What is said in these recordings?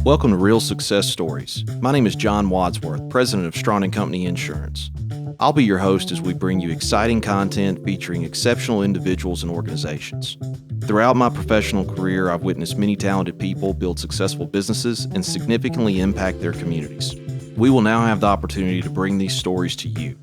Welcome to Real Success Stories. My name is John Wadsworth, president of Strawn & Company Insurance. I'll be your host as we bring you exciting content featuring exceptional individuals and organizations. Throughout my professional career, I've witnessed many talented people build successful businesses and significantly impact their communities. We will now have the opportunity to bring these stories to you.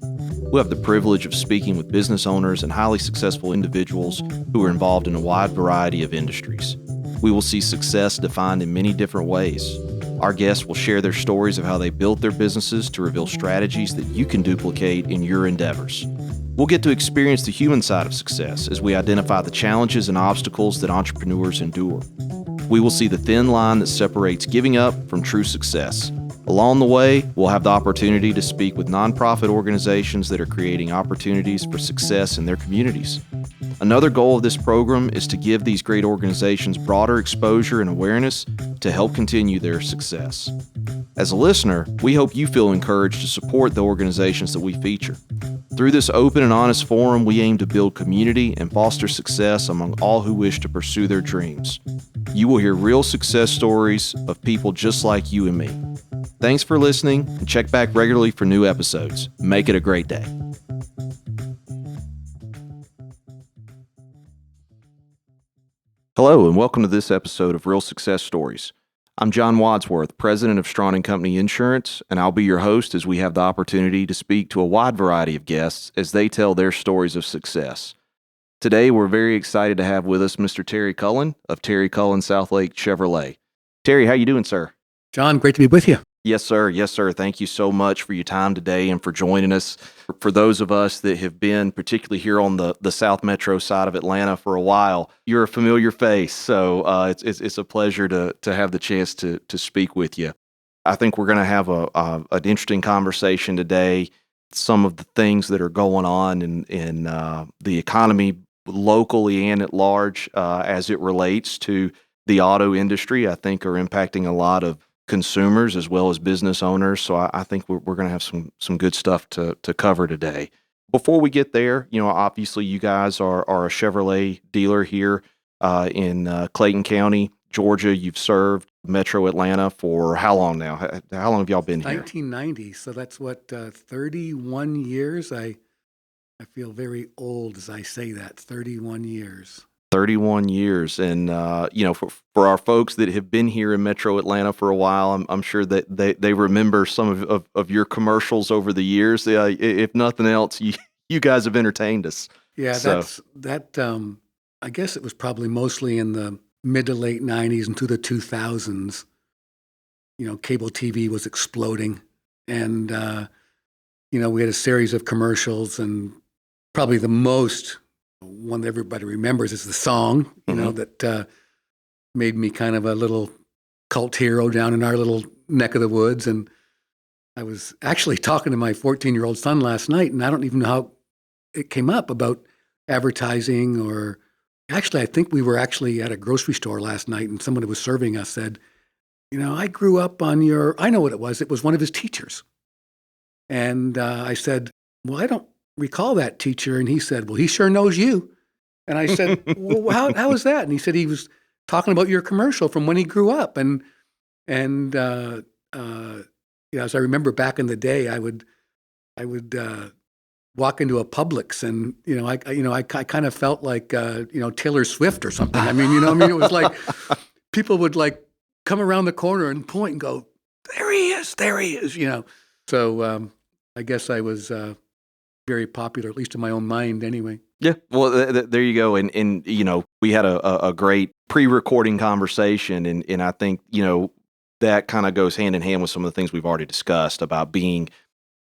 We have the privilege of speaking with business owners and highly successful individuals who are involved in a wide variety of industries. We will see success defined in many different ways. Our guests will share their stories of how they built their businesses to reveal strategies that you can duplicate in your endeavors. We'll get to experience the human side of success as we identify the challenges and obstacles that entrepreneurs endure. We will see the thin line that separates giving up from true success. Along the way, we'll have the opportunity to speak with nonprofit organizations that are creating opportunities for success in their communities. Another goal of this program is to give these great organizations broader exposure and awareness to help continue their success. As a listener, we hope you feel encouraged to support the organizations that we feature. Through this open and honest forum, we aim to build community and foster success among all who wish to pursue their dreams. You will hear real success stories of people just like you and me. Thanks for listening, and check back regularly for new episodes. Make it a great day. Hello, and welcome to this episode of Real Success Stories. I'm John Wadsworth, president of Strawn & Company Insurance, and I'll be your host as we have the opportunity to speak to a wide variety of guests as they tell their stories of success. Today, we're very excited to have with us Mr. Terry Cullen of Terry Cullen Southlake Chevrolet. Terry, how you doing, sir? John, great to be with you. Yes, sir. Yes, sir. Thank you so much for your time today and for joining us. For those of us that have been, particularly here on the South Metro side of Atlanta for a while, you're a familiar face. So it's a pleasure to have the chance to speak with you. I think we're going to have an interesting conversation today. Some of the things that are going on in the economy locally and at large as it relates to the auto industry, I think are impacting a lot of consumers as well as business owners. So I think we're going to have some good stuff to cover today. Before we get there, obviously you guys are a Chevrolet dealer here in Clayton County, Georgia. You've served Metro Atlanta for how long now? How long have y'all been here? 1990. So that's 31 years. I feel very old as I say that. 31 years. 31 years. And, for our folks that have been here in Metro Atlanta for a while, I'm sure that they remember some of your commercials over the years. If nothing else, you guys have entertained us. Yeah, I guess it was probably mostly in the mid to late 90s and through the 2000s. Cable TV was exploding. And, we had a series of commercials, and probably the most one that everybody remembers is the song, that made me kind of a little cult hero down in our little neck of the woods. And I was actually talking to my 14-year-old son last night, and I don't even know how it came up about advertising, or actually, I think we were actually at a grocery store last night, and someone who was serving us said, I grew up on I know what it was. It was one of his teachers. And I said, well, I don't recall that teacher. And he said, well, he sure knows you. And I said, well, how was that? And he said he was talking about your commercial from when he grew up. And as I remember back in the day, I would walk into a Publix, and I kind of felt like Taylor Swift or something. I mean, it was like people would like come around the corner and point and go, there he is, So I guess I was very popular, at least in my own mind anyway. Yeah, well, there you go. And we had a great pre-recording conversation, and I think, that kind of goes hand in hand with some of the things we've already discussed about being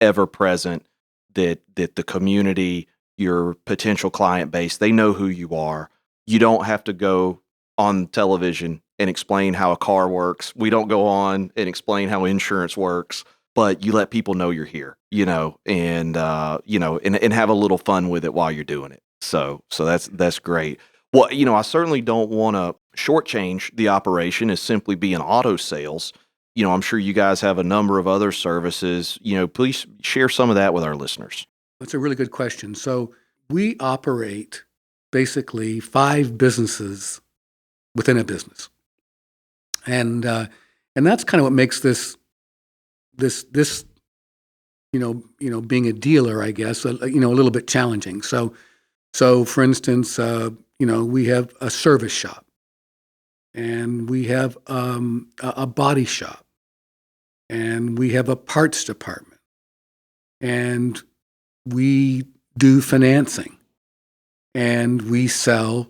ever present, that the community, your potential client base, they know who you are. You don't have to go on television and explain how a car works. We don't go on and explain how insurance works. But you let people know you're here, and have a little fun with it while you're doing it. So that's great. Well, I certainly don't want to shortchange the operation as simply being auto sales. I'm sure you guys have a number of other services. Please share some of that with our listeners. That's a really good question. So we operate basically 5 businesses within a business, and that's kind of what makes this being a dealer, I guess, a little bit challenging. So for instance, we have a service shop, and we have a body shop, and we have a parts department, and we do financing, and we sell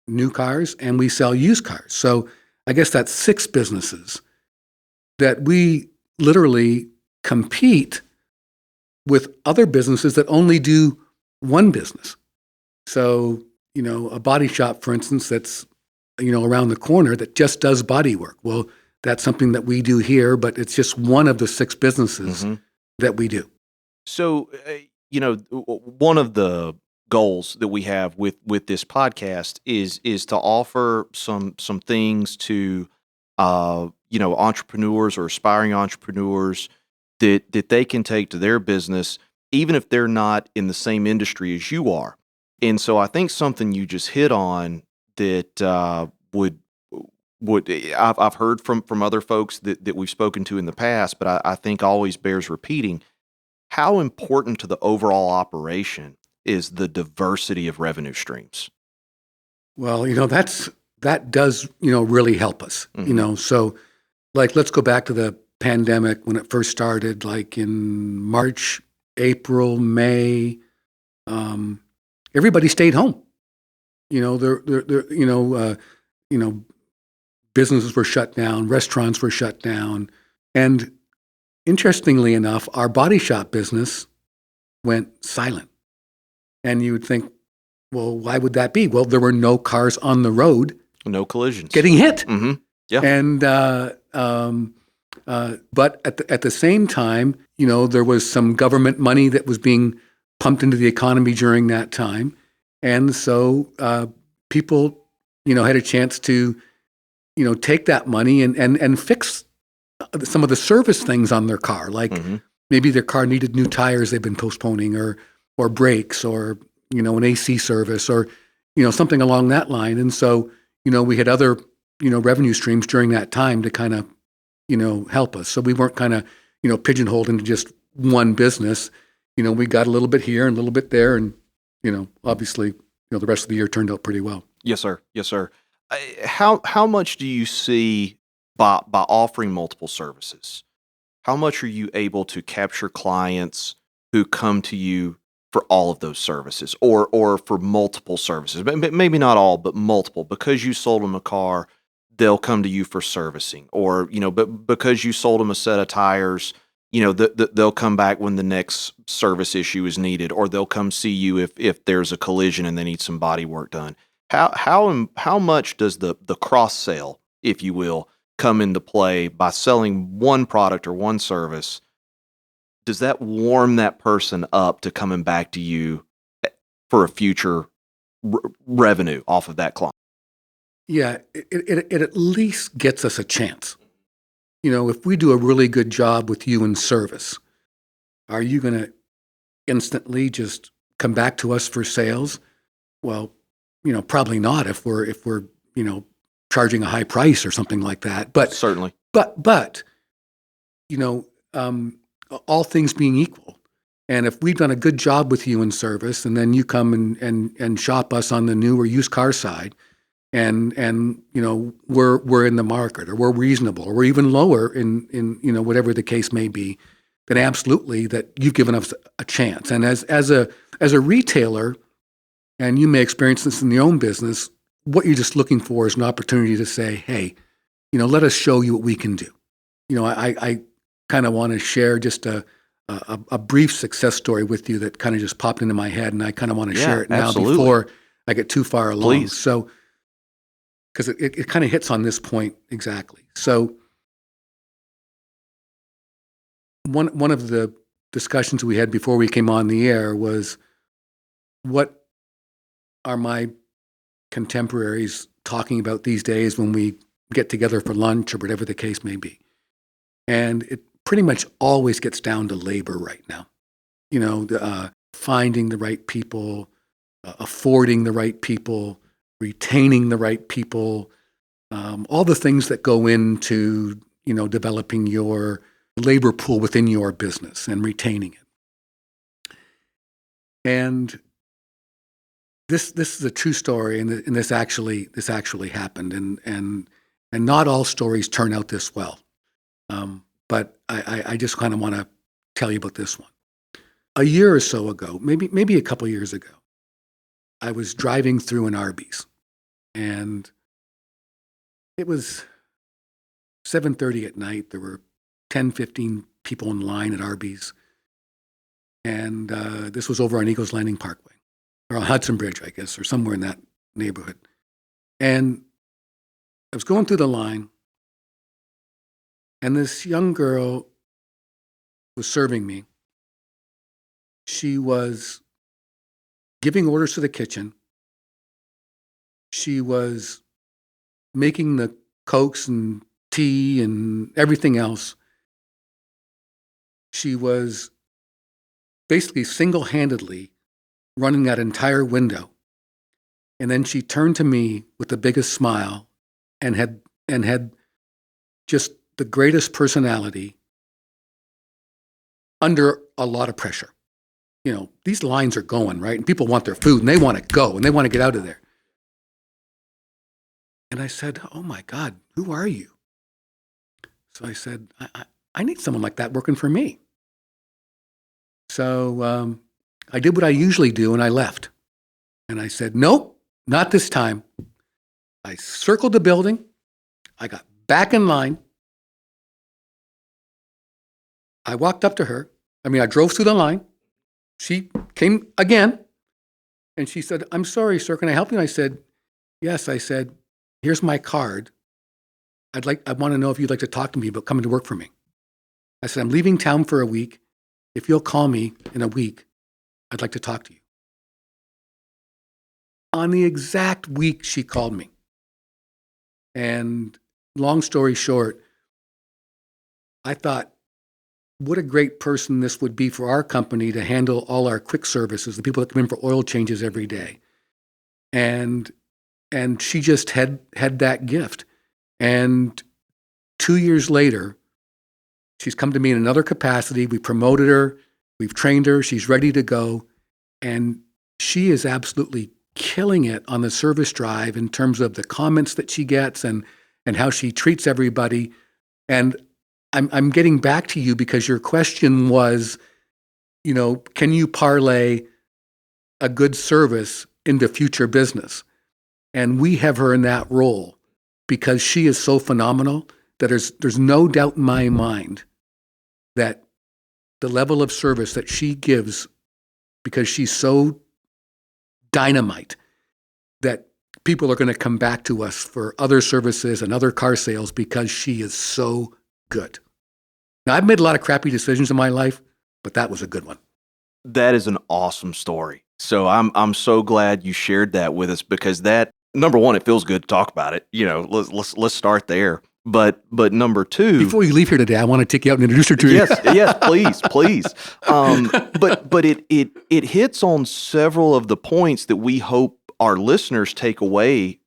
new cars and we sell used cars. So I guess that's 6 businesses that we literally compete with other businesses that only do one business. So, a body shop, for instance, that's, around the corner that just does body work. Well, that's something that we do here, but it's just one of the 6 businesses that we do. So, one of the goals that we have with this podcast is to offer some things to entrepreneurs or aspiring entrepreneurs that they can take to their business, even if they're not in the same industry as you are. And so, I think something you just hit on that would I've heard from other folks that we've spoken to in the past, but I think always bears repeating. How important to the overall operation is the diversity of revenue streams? Well, that does, really help us, So, like, let's go back to the pandemic when it first started, like in March, April, May. Everybody stayed home. Businesses were shut down, restaurants were shut down, and interestingly enough, our body shop business went silent. And you would think, well, why would that be? Well, there were no cars on the road. No collisions. Getting hit. Mm-hmm. Yeah. And but at the same time, there was some government money that was being pumped into the economy during that time, and so people, had a chance to, take that money and fix some of the service things on their car, like maybe their car needed new tires they've been postponing, or brakes, or an AC service, or something along that line. And so we had other revenue streams during that time to kind of help us. So we weren't kind of pigeonholed into just one business. We got a little bit here and a little bit there, and obviously the rest of the year turned out pretty well. Yes, sir. Yes, sir. How much do you see by offering multiple services? How much are you able to capture clients who come to you for all of those services, or for multiple services? Maybe not all, but multiple. Because you sold them a car, they'll come to you for servicing, or but because you sold them a set of tires, they'll come back when the next service issue is needed, or they'll come see you if there's a collision and they need some body work done. How much does the cross sale, if you will, come into play by selling one product or one service? Does that warm that person up to coming back to you for a future revenue off of that client? Yeah, it at least gets us a chance. If we do a really good job with you in service, are you going to instantly just come back to us for sales? Well, probably not if we're charging a high price or something like that. But certainly, but all things being equal, and if we've done a good job with you in service, and then you come and shop us on the new or used car side, and we're in the market, or we're reasonable, or we're even lower in whatever the case may be, then absolutely that you've given us a chance. And as a retailer, and you may experience this in your own business, what you're just looking for is an opportunity to say, hey, let us show you what we can do. I kind of want to share just a brief success story with you that kind of just popped into my head, and I kind of want to share it now before I get too far along. Please. So, because it kind of hits on this point exactly. So, one of the discussions we had before we came on the air was, what are my contemporaries talking about these days when we get together for lunch or whatever the case may be? And it pretty much always gets down to labor right now. Finding the right people, affording the right people, retaining the right people, all the things that go into, developing your labor pool within your business and retaining it. And this is a true story, and this actually happened, and not all stories turn out this well. But I just kind of want to tell you about this one. A year or so ago, maybe a couple years ago, I was driving through an Arby's, and it was 7:30 at night. There were 10, 15 people in line at Arby's, and this was over on Eagles Landing Parkway, or on Hudson Bridge, I guess, or somewhere in that neighborhood. And I was going through the line, and this young girl was serving me. She was giving orders to the kitchen. She was making the Cokes and tea and everything else. She was basically single-handedly running that entire window. And then she turned to me with the biggest smile and had just the greatest personality under a lot of pressure. These lines are going, right? And people want their food, and they want to go, and they want to get out of there. And I said, "Oh my God, who are you?" So I said, I need someone like that working for me. So I did what I usually do, and I left. And I said, "Nope, not this time." I circled the building. I got back in line. I walked up to her. I drove through the line. She came again, and she said, "I'm sorry, sir, can I help you?" And I said, "Yes." I said, "Here's my card. I want to know if you'd like to talk to me about coming to work for me." I said, "I'm leaving town for a week. If you'll call me in a week, I'd like to talk to you." On the exact week she called me. And long story short, I thought, what a great person this would be for our company to handle all our quick services, the people that come in for oil changes every day. And she just had that gift. And 2 years later, she's come to me in another capacity. We promoted her. We've trained her. She's ready to go. And she is absolutely killing it on the service drive in terms of the comments that she gets and how she treats everybody. And I'm getting back to you because your question was, can you parlay a good service into future business? And we have her in that role because she is so phenomenal that there's no doubt in my mind that the level of service that she gives, because she's so dynamite, that people are going to come back to us for other services and other car sales because she is so good. Now, I've made a lot of crappy decisions in my life, but that was a good one. That is an awesome story. So I'm so glad you shared that with us, because that, number one, it feels good to talk about it. Let's start there. But number two, before you leave here today, I want to take you out and introduce her to you. Yes, please. But it hits on several of the points that we hope our listeners take away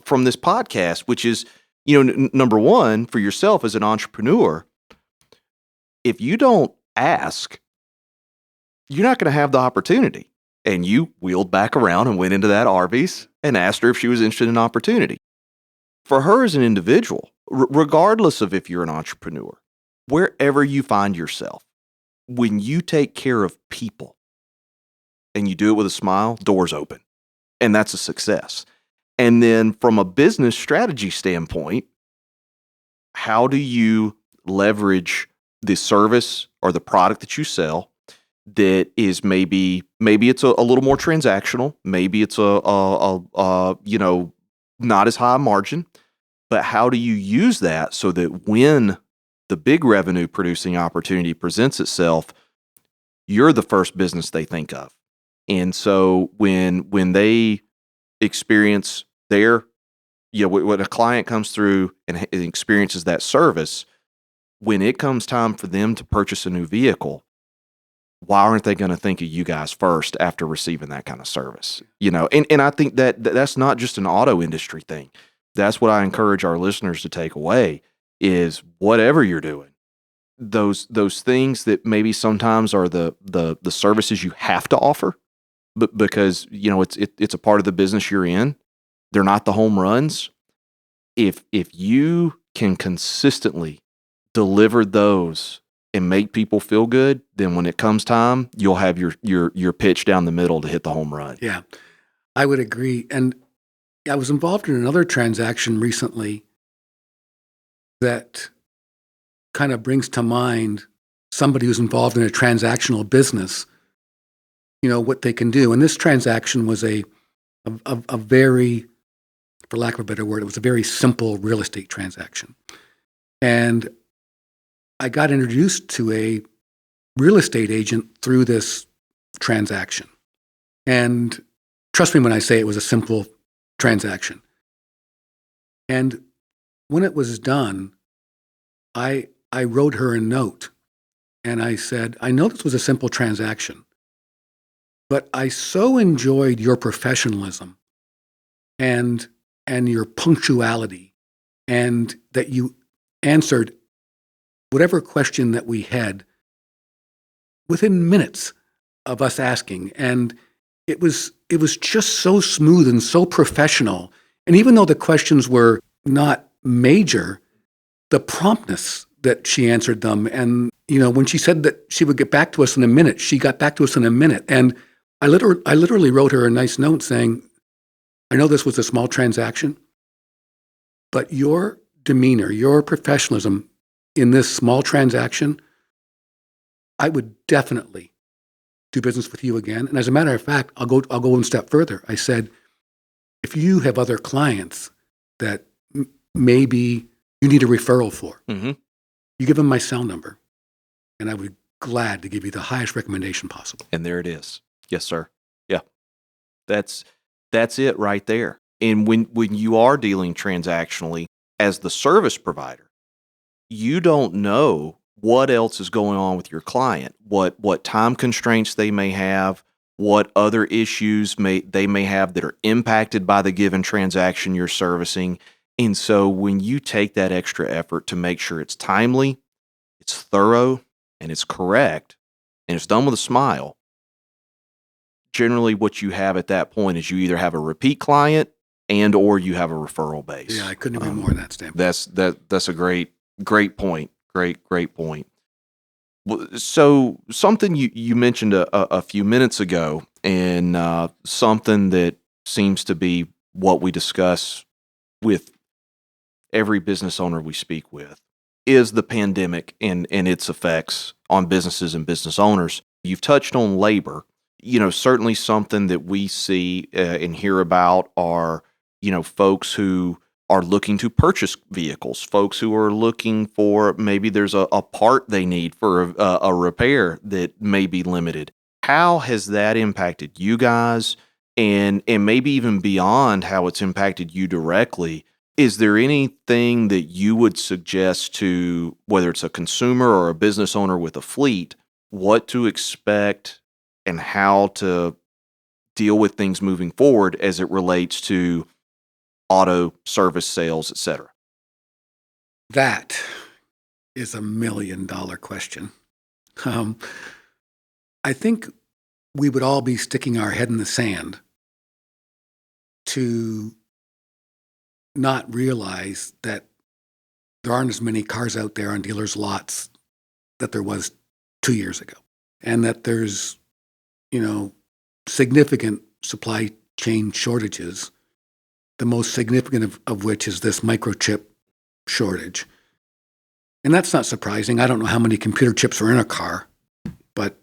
from this podcast, which is, number one, for yourself as an entrepreneur, if you don't ask, you're not going to have the opportunity. And you wheeled back around and went into that Arby's and asked her if she was interested in an opportunity. For her as an individual, regardless of if you're an entrepreneur, wherever you find yourself, when you take care of people and you do it with a smile, doors open. And that's a success. And then from a business strategy standpoint, how do you leverage the service or the product that you sell that is maybe it's a little more transactional, maybe it's a not as high margin, but how do you use that so that when the big revenue producing opportunity presents itself, you're the first business they think of. And so when they experience when a client comes through and experiences that service, when it comes time for them to purchase a new vehicle, why aren't they going to think of you guys first after receiving that kind of service? And I think that's not just an auto industry thing. That's what I encourage our listeners to take away is whatever you're doing, those things that maybe sometimes are the services you have to offer, but because it's a part of the business you're in, they're not the home runs. If you can consistently deliver those and make people feel good, then when it comes time, you'll have your pitch down the middle to hit the home run. Yeah, I would agree. And I was involved in another transaction recently that kind of brings to mind somebody who's involved in a transactional business, what they can do. And this transaction was a very, for lack of a better word, it was a very simple real estate transaction. And I got introduced to a real estate agent through this transaction. And trust me when I say it was a simple transaction. And when it was done, I wrote her a note and I said, I know this was a simple transaction, but I so enjoyed your professionalism and your punctuality, and that you answered whatever question that we had within minutes of us asking. And it was just so smooth and so professional. And even though the questions were not major, the promptness that she answered them, and when she said that she would get back to us in a minute, she got back to us in a minute. And I literally wrote her a nice note saying, I know this was a small transaction, but your demeanor, your professionalism in this small transaction, I would definitely do business with you again. And as a matter of fact, I'll go one step further. I said, if you have other clients that maybe you need a referral for, you give them my cell number, and I would be glad to give you the highest recommendation possible. And there it is. Yes, sir. Yeah. That's it right there. And when you are dealing transactionally as the service provider, you don't know what else is going on with your client, what time constraints they may have, what other issues they may have that are impacted by the given transaction you're servicing. And so when you take that extra effort to make sure it's timely, it's thorough, and it's correct, and it's done with a smile, generally what you have at that point is you either have a repeat client and or you have a referral base. Yeah, I couldn't agree more on that standpoint. That's a great point. Great point. So something you mentioned a few minutes ago, and something that seems to be what we discuss with every business owner we speak with, is the pandemic and its effects on businesses and business owners. You've touched on labor. Certainly something that we see and hear about are, folks who are looking to purchase vehicles, folks who are looking for, maybe there's a part they need for a repair that may be limited. How has that impacted you guys? And maybe even beyond how it's impacted you directly, is there anything that you would suggest to, whether it's a consumer or a business owner with a fleet, what to expect and how to deal with things moving forward as it relates to auto service sales, et cetera? That is $1 million question. I think we would all be sticking our head in the sand to not realize that there aren't as many cars out there on dealers' lots that there was 2 years ago, and that there's, significant supply chain shortages, the most significant of which is this microchip shortage. And that's not surprising. I don't know how many computer chips are in a car, but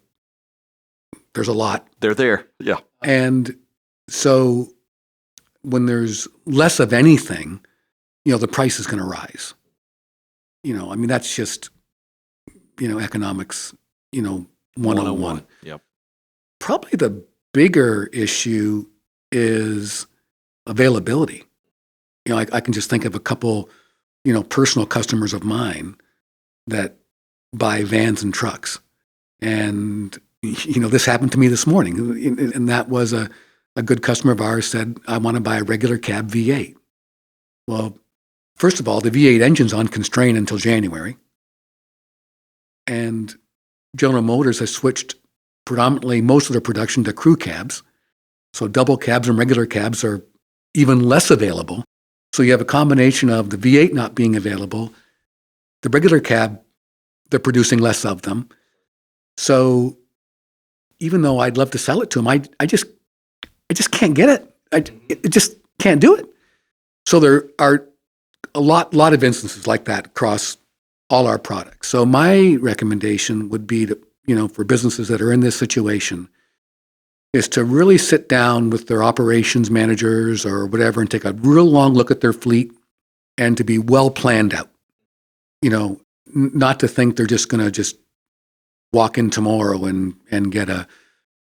there's a lot. They're there, yeah. And so when there's less of anything, the price is going to rise. That's just, economics, 101. Yep. Probably the bigger issue is availability. I can just think of a couple, personal customers of mine that buy vans and trucks. And, this happened to me this morning. And that was a good customer of ours said, I want to buy a regular cab V8. Well, first of all, the V8 engine's on constraint until January. And General Motors has switched predominantly most of their production to crew cabs. So double cabs and regular cabs are even less available. So you have a combination of the V8 not being available, the regular cab, they're producing less of them. So even though I'd love to sell it to them, I just can't get it. It just can't do it. So there are a lot of instances like that across all our products. So my recommendation would be to, for businesses that are in this situation, is to really sit down with their operations managers or whatever and take a real long look at their fleet and to be well planned out. Not to think they're just going to just walk in tomorrow and get a,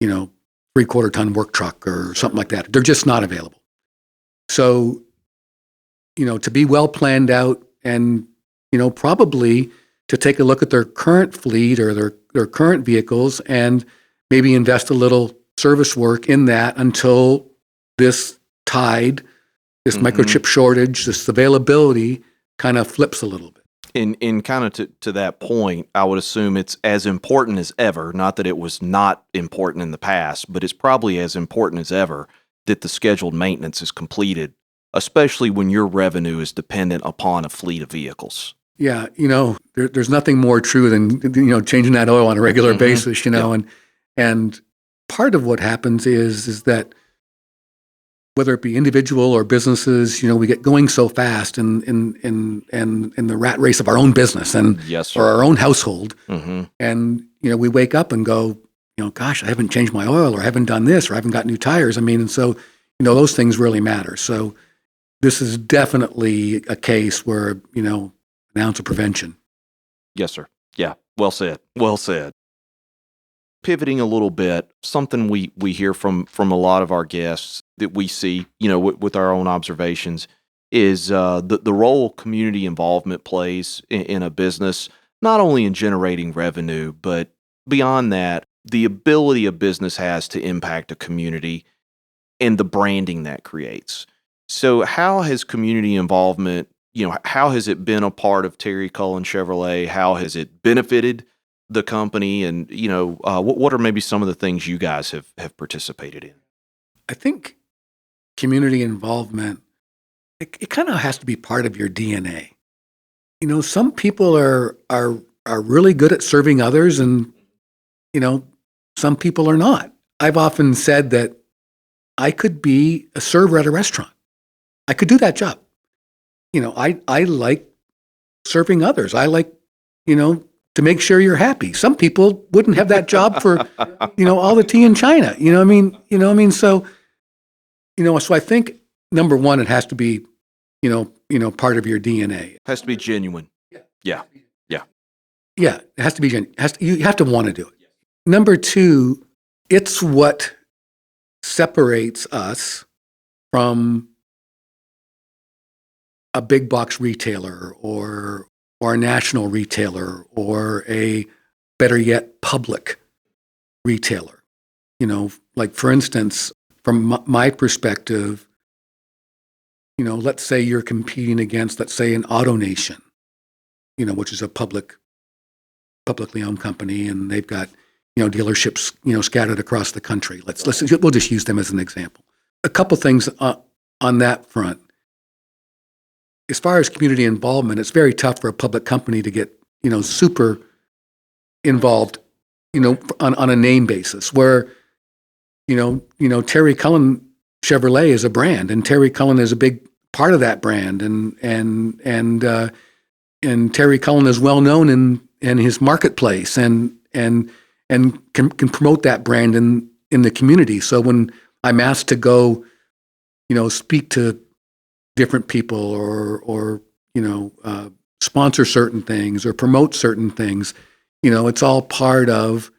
3/4 ton work truck or something like that. They're just not available. So, to be well planned out and, probably to take a look at their current fleet or their current vehicles and maybe invest a little service work in that until this tide, this microchip shortage, this availability kind of flips a little bit. In kind of to that point, I would assume it's as important as ever, not that it was not important in the past, but it's probably as important as ever that the scheduled maintenance is completed, especially when your revenue is dependent upon a fleet of vehicles. Yeah, there's nothing more true than, changing that oil on a regular basis, and part of what happens is that whether it be individual or businesses, we get going so fast in the rat race of our own business and Yes, or sir. our own household. Mm-hmm. And, we wake up and go, gosh, I haven't changed my oil or I haven't done this or I haven't got new tires. And so, those things really matter. So this is definitely a case where, an ounce of prevention. Yes, sir. Yeah. Well said. Well said. Pivoting a little bit, something we hear from a lot of our guests that we see, with our own observations is the role community involvement plays in a business, not only in generating revenue, but beyond that, the ability a business has to impact a community and the branding that creates. So how has community involvement, how has it been a part of Terry Cullen Chevrolet? How has it benefited the company? And, what are maybe some of the things you guys have participated in? I think community involvement, it kind of has to be part of your DNA. Some people are really good at serving others and, some people are not. I've often said that I could be a server at a restaurant. I could do that job. I like serving others. I like, to make sure you're happy. Some people wouldn't have that job for, all the tea in China. So, so I think number one, it has to be, part of your DNA. It has to be genuine. Yeah. Yeah, it has to be genuine. You have to want to do it. Number two, it's what separates us from a big box retailer or a national retailer or a, better yet, public retailer. Like for instance, from my perspective, let's say you're competing against, let's say, an AutoNation, which is a publicly owned company, and they've got, dealerships, scattered across the country. We'll just use them as an example. A couple things on that front. As far as community involvement, it's very tough for a public company to get, super involved, on a name basis where, Terry Cullen Chevrolet is a brand and Terry Cullen is a big part of that brand. And Terry Cullen is well known in his marketplace and can promote that brand in the community. So when I'm asked to go, speak to different people or sponsor certain things or promote certain things, it's all part of,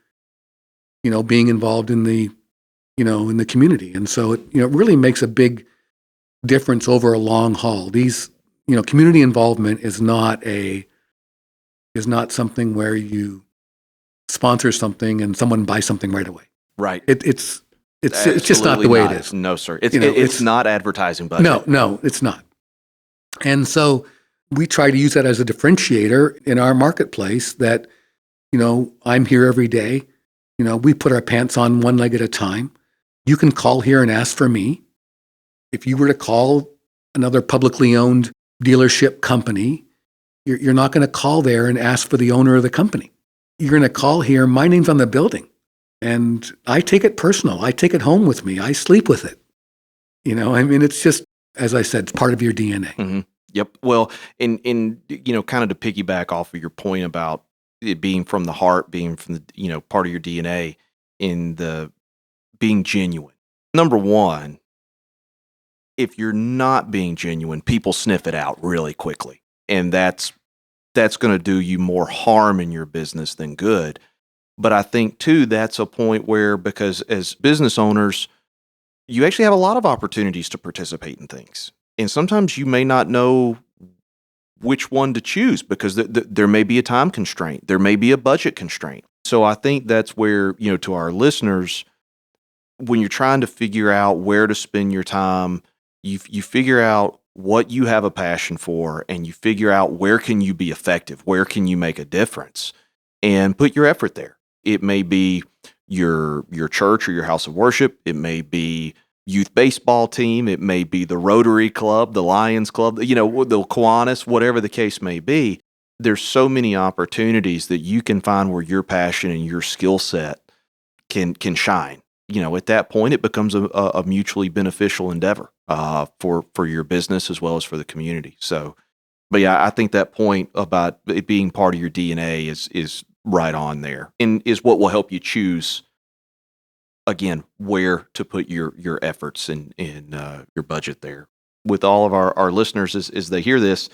being involved in the, in the community. And so it, really makes a big difference over a long haul. These, community involvement is not something where you sponsors something and someone buys something right away. Right. It's just not the way it is. No, sir. It's not advertising budget. No, it's not. And so we try to use that as a differentiator in our marketplace that, I'm here every day. We put our pants on one leg at a time. You can call here and ask for me. If you were to call another publicly owned dealership company, you're not going to call there and ask for the owner of the company. You're going to call here, my name's on the building. And I take it personal. I take it home with me. I sleep with it. It's just, as I said, it's part of your DNA. Mm-hmm. Yep. Well, in kind of to piggyback off of your point about it being from the heart, being from the, part of your DNA in the being genuine. Number one, if you're not being genuine, people sniff it out really quickly. And that's going to do you more harm in your business than good. But I think too, that's a point where, because as business owners, you actually have a lot of opportunities to participate in things. And sometimes you may not know which one to choose because there may be a time constraint. There may be a budget constraint. So I think that's where, to our listeners, when you're trying to figure out where to spend your time, you figure out what you have a passion for, and you figure out where can you be effective, where can you make a difference, and put your effort there. It may be your church or your house of worship. It may be youth baseball team. It may be the Rotary Club, the Lions Club, the Kiwanis, whatever the case may be. There's so many opportunities that you can find where your passion and your skill set can shine. At that point, it becomes a mutually beneficial endeavor for your business as well as for the community. So, but yeah, I think that point about it being part of your DNA is right on there, and is what will help you choose, again, where to put your efforts in your budget there. With all of our listeners, as they hear this,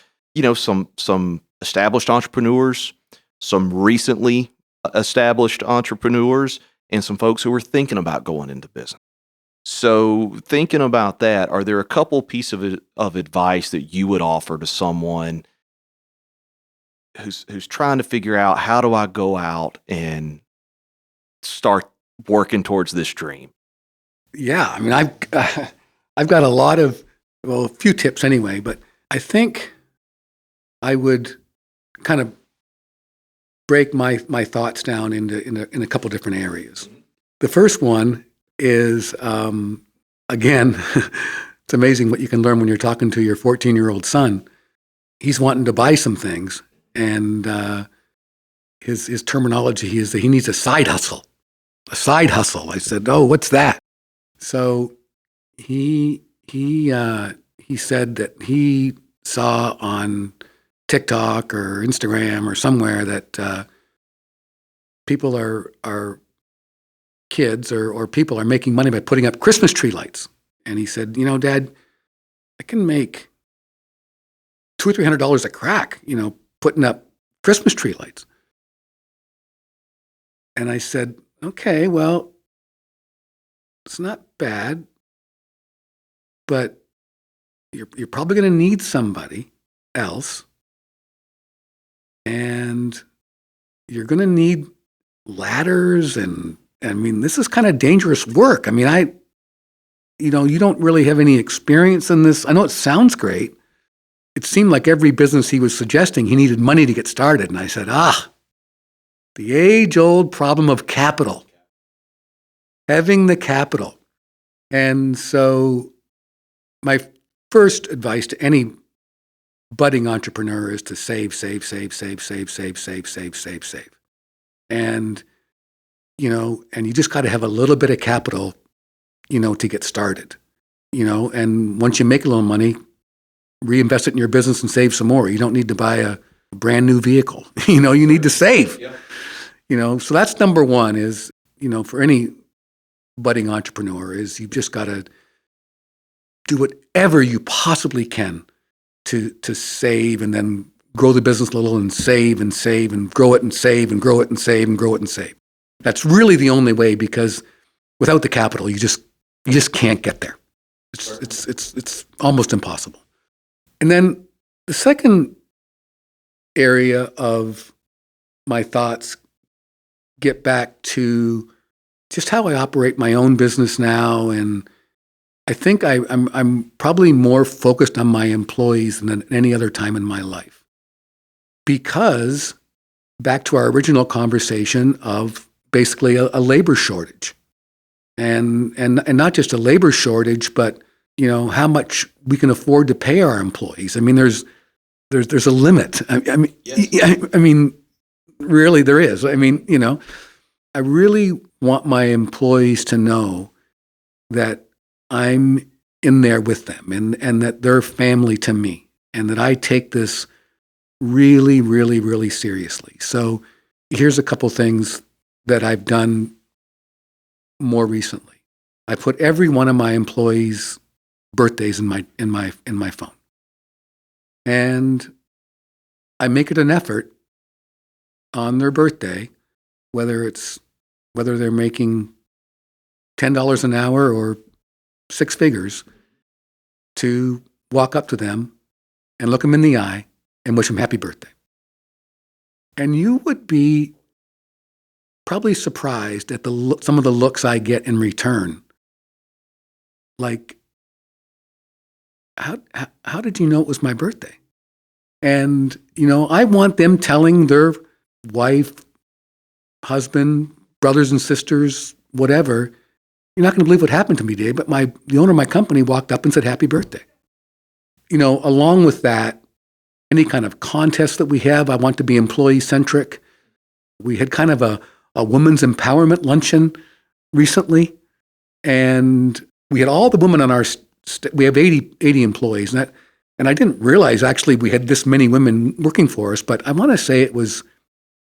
some established entrepreneurs, some recently established entrepreneurs, and some folks who are thinking about going into business. So thinking about that, are there a couple pieces of advice that you would offer to someone who's trying to figure out, how do I go out and start working towards this dream? Yeah, I've got a few tips anyway, but I think I would kind of break my thoughts down in a couple different areas. The first one is, again, it's amazing what you can learn when you're talking to your 14-year-old son. He's wanting to buy some things, and his terminology is that he needs a side hustle. A side hustle. I said, "Oh, what's that?" So he said that he saw on TikTok or Instagram or somewhere that people are kids or people are making money by putting up Christmas tree lights. And he said, "Dad, I can make $200 or $300 a crack, putting up Christmas tree lights." And I said, "Okay, well, it's not bad, but you're probably going to need somebody else, and you're going to need ladders, and this is kind of dangerous work. You don't really have any experience in this. I know it sounds great." It seemed like every business he was suggesting, he needed money to get started. And I said, the age-old problem of capital, having the capital. And so my first advice to any budding entrepreneur is to save. And, and you just got to have a little bit of capital, to get started, and once you make a little money, reinvest it in your business and save some more. You don't need to buy a brand new vehicle. You need to save. Yeah. So that's number one is, for any budding entrepreneur is you've just got to do whatever you possibly can to save, and then grow the business a little and save and grow it and save and grow it and save and grow it and save. That's really the only way, because without the capital, you just can't get there. It's almost impossible. And then the second area of my thoughts get back to just how I operate my own business now. And I think I'm probably more focused on my employees than at any other time in my life. Because back to our original conversation of basically a labor shortage. And not just a labor shortage, but how much we can afford to pay our employees. I mean, there's a limit. I mean, Yes. I mean, really, there is. I mean, I really want my employees to know that I'm in there with them, and that they're family to me, and that I take this really, really, really seriously. So, here's a couple things that I've done more recently. I put every one of my employees' birthdays in my phone. And I make it an effort on their birthday, whether they're making $10 an hour or six figures, to walk up to them and look them in the eye and wish them happy birthday. And you would be probably surprised at some of the looks I get in return. Like, how did you know it was my birthday? And, I want them telling their wife, husband, brothers and sisters, whatever, you're not going to believe what happened to me today, but the owner of my company walked up and said, happy birthday. Along with that, any kind of contest that we have, I want to be employee-centric. We had kind of a women's empowerment luncheon recently, and we had all the women on our we have 80 employees, and I didn't realize actually we had this many women working for us, but I want to say it was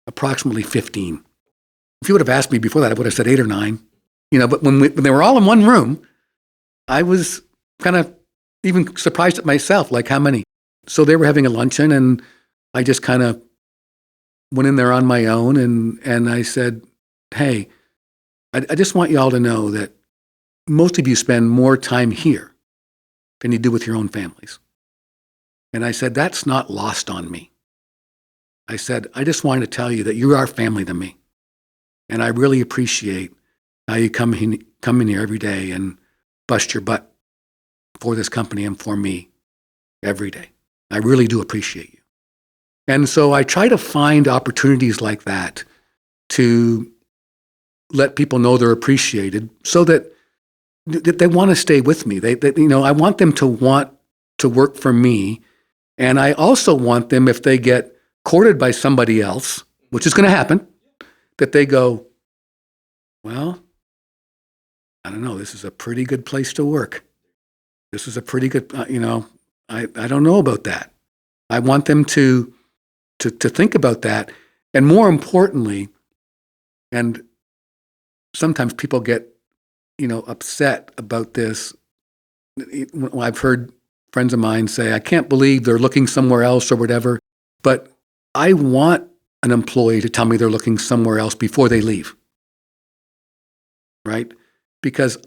approximately 15. If you would have asked me before that, I would have said 8 or 9. But when they were all in one room, I was kind of even surprised at myself, like how many. So they were having a luncheon, and I just kind of went in there on my own, and I said, hey, I just want you all to know that most of you spend more time here than you do with your own families. And I said, that's not lost on me. I said, I just wanted to tell you that you are family to me. And I really appreciate how you come in here every day and bust your butt for this company and for me every day. I really do appreciate you. And so I try to find opportunities like that to let people know they're appreciated, so that they want to stay with me. I want them to want to work for me. And I also want them, if they get courted by somebody else, which is going to happen, that they go, well, I don't know, this is a pretty good place to work. This is a pretty good, I don't know about that. I want them to think about that. And more importantly, and sometimes people get, upset about this. I've heard friends of mine say, I can't believe they're looking somewhere else or whatever, but I want an employee to tell me they're looking somewhere else before they leave, right? Because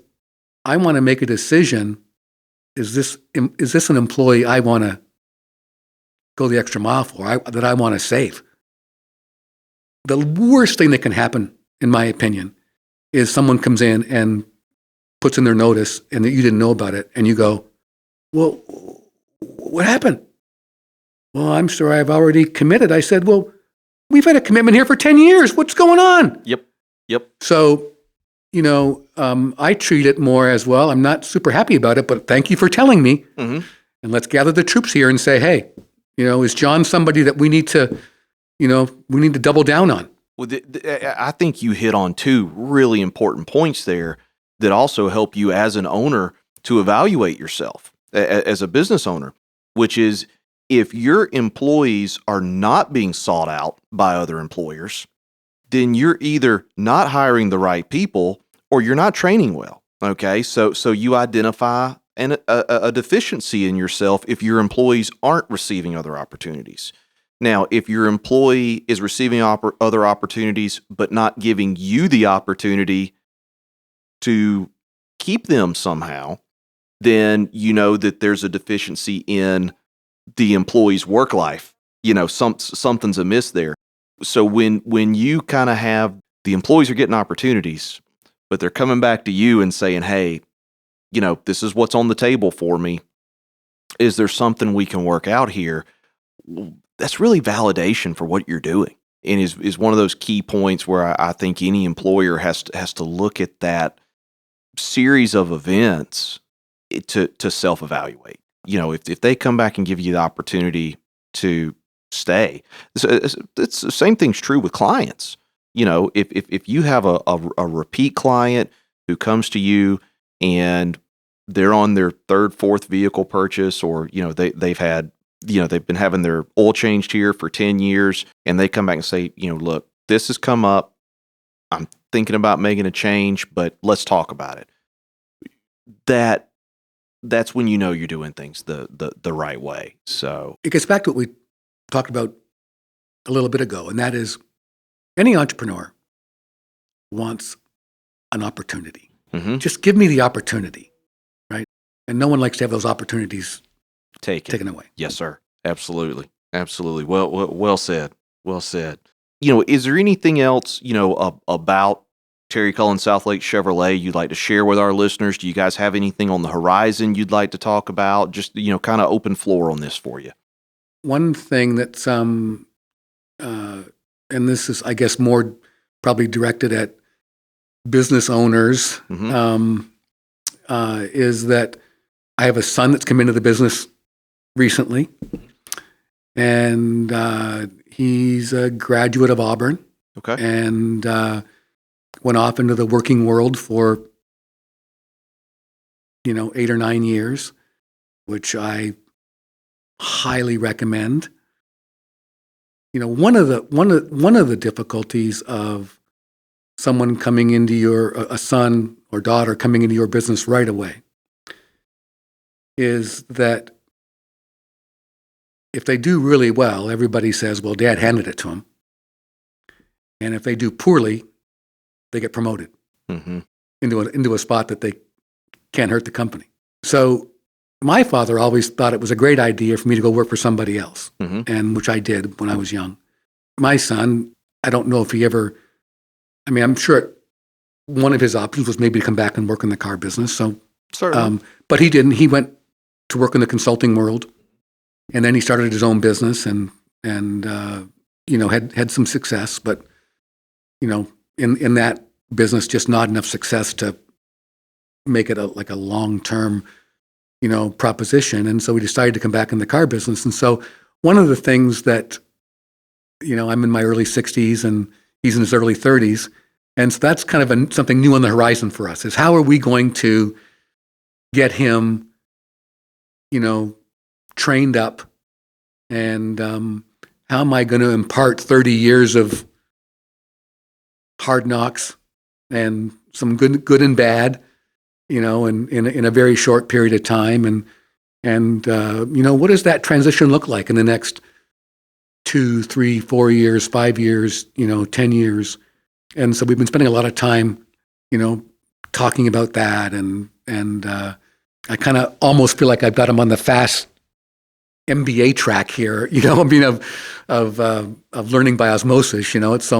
I want to make a decision. Is this an employee I want to go the extra mile for, that I want to save? The worst thing that can happen, in my opinion, is someone comes in and puts in their notice and that you didn't know about it, and you go, well, what happened? Well, I'm sure I've already committed. I said, well, we've had a commitment here for 10 years. What's going on? Yep. So, I treat it more as, well, I'm not super happy about it, but thank you for telling me. Mm-hmm. And let's gather the troops here and say, hey, is John somebody that we need to double down on? Well, I think you hit on two really important points there that also help you as an owner to evaluate yourself as a business owner, which is, if your employees are not being sought out by other employers, then you're either not hiring the right people or you're not training well. Okay, so you identify a deficiency in yourself if your employees aren't receiving other opportunities. Now, if your employee is receiving other opportunities but not giving you the opportunity to keep them somehow, then you know that there's a deficiency in the employee's work life. Something's amiss there. So when you kind of have the employees are getting opportunities, but they're coming back to you and saying, hey, this is what's on the table for me. Is there something we can work out here? That's really validation for what you're doing, and is one of those key points where I think any employer has to look at that series of events to self-evaluate. If they come back and give you the opportunity to stay, it's the same thing's true with clients. If you have a repeat client who comes to you and they're on their third, fourth vehicle purchase, or they've been having their oil changed here for 10 years, and they come back and say, look, this has come up. I'm thinking about making a change, but let's talk about it. That's when you're doing things the right way. So it gets back to what we talked about a little bit ago, and that is any entrepreneur wants an opportunity. Mm-hmm. Just give me the opportunity, right? And no one likes to have those opportunities taken away. Yes, sir. Absolutely. Well said. Well said. Is there anything else, about Terry Cullen Southlake Chevrolet you'd like to share with our listeners? Do you guys have anything on the horizon you'd like to talk about? Just, kind of open floor on this for you. One thing that's, and this is, I guess, more probably directed at business owners, Mm-hmm. Is that I have a son that's come into the business recently, and he's a graduate of Auburn. Okay. And went off into the working world for 8 or 9 years, which I highly recommend. One of the difficulties of someone coming into a son or daughter coming into your business right away is that if they do really well, everybody says, well, Dad handed it to him. And if they do poorly, they get promoted Mm-hmm. into a spot that they can't hurt the company. So my father always thought it was a great idea for me to go work for somebody else, Mm-hmm. and which I did when I was young. My son, I don't know if he ever, I'm sure one of his options was maybe to come back and work in the car business. So, Certainly. but he didn't. He went to work in the consulting world, and then he started his own business and had some success, but in that business, just not enough success to make it a long-term, proposition. And so we decided to come back in the car business. And so one of the things that, I'm in my early 60s and he's in his early 30s. And so that's kind of something new on the horizon for us, is how are we going to get him, trained up, and how am I going to impart 30 years of hard knocks and some good and bad, in a very short period of time, and what does that transition look like in the next 2, 3, 4 years, 5 years, 10 years, and so we've been spending a lot of time, talking about that, and I kind of almost feel like I've got him on the fast MBA track here, of learning by osmosis. It's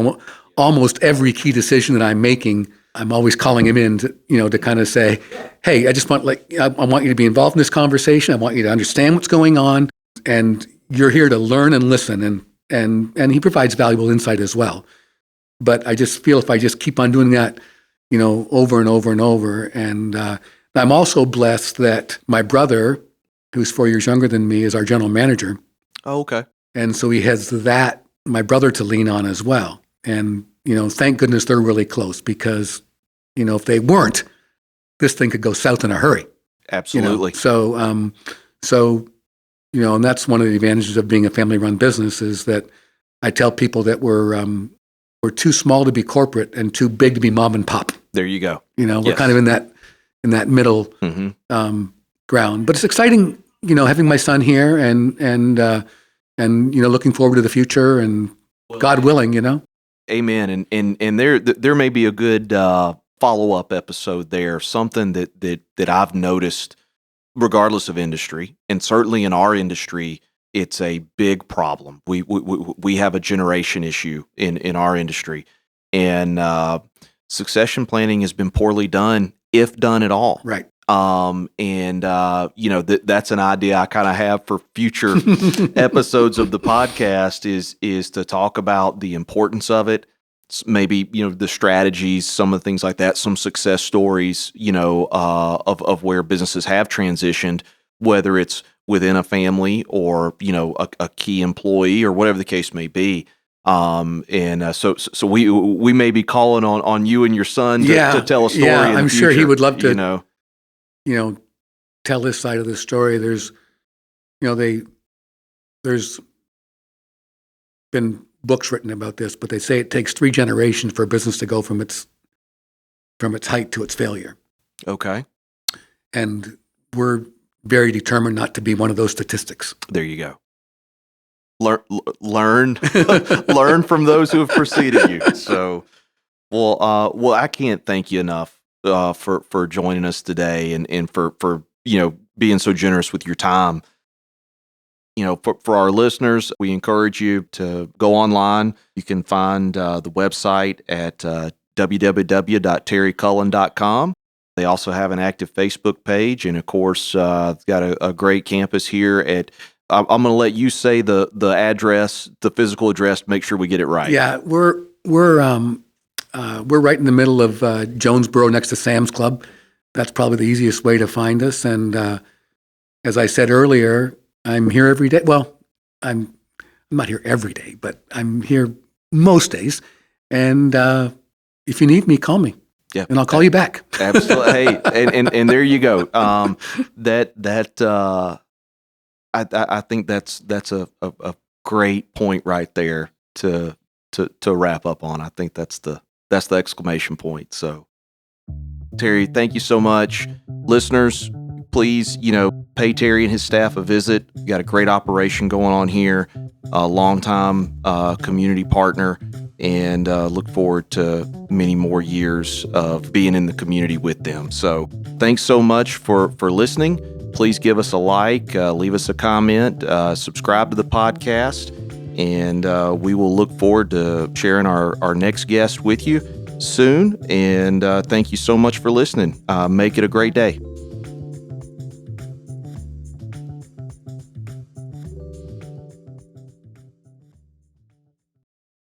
almost every key decision that I'm making, I'm always calling him in to kind of say, hey, I just want I want you to be involved in this conversation. I want you to understand what's going on, and you're here to learn and listen. And he provides valuable insight as well. But I just feel if I just keep on doing that, over and over and over, and I'm also blessed that my brother, who's 4 years younger than me, is our general manager. Oh, okay. And so he has my brother to lean on as well. And, thank goodness they're really close, because, if they weren't, this thing could go south in a hurry. Absolutely. So, and that's one of the advantages of being a family-run business, is that I tell people that we're too small to be corporate and too big to be mom and pop. There you go. We're kind of in that middle Mm-hmm. ground. But it's exciting, having my son here and looking forward to the future, and God willing, Amen. And there may be a good follow-up episode there, something that I've noticed, regardless of industry, and certainly in our industry, it's a big problem. We have a generation issue in our industry, And succession planning has been poorly done, if done at all. Right. That's an idea I kind of have for future episodes of the podcast is to talk about the importance of it. Maybe, the strategies, some of the things like that, some success stories, of where businesses have transitioned, whether it's within a family or, a key employee or whatever the case may be. So we may be calling on you and your son to tell a story. Yeah, in I'm the sure he future, would love to, tell his side of the story. There's been books written about this, but they say it takes 3 generations for a business to go from its height to its failure. Okay. And we're very determined not to be one of those statistics. There you go. Learn learn from those who have preceded you. So, well, I can't thank you enough for joining us today and for being so generous with your time. For our listeners, we encourage you to go online. You can find the website at www.terrycullen.com. They also have an active Facebook page, and of course, got a great campus here at. I'm going to let you say the address, the physical address, to make sure we get it right. Yeah, we're right in the middle of Jonesboro, next to Sam's Club. That's probably the easiest way to find us. And as I said earlier, I'm here every day. Well, I'm not here every day, but I'm here most days. And if you need me, call me. Yeah, and I'll call you back. Absolutely. Hey, and there you go. I think that's a great point right there to wrap up on. I think that's the exclamation point. So, Terry, thank you so much. Listeners, please, pay Terry and his staff a visit. We got a great operation going on here, a longtime community partner, and look forward to many more years of being in the community with them. So thanks so much for listening. Please give us a like, leave us a comment, subscribe to the podcast, and we will look forward to sharing our next guest with you soon. And thank you so much for listening. Make it a great day.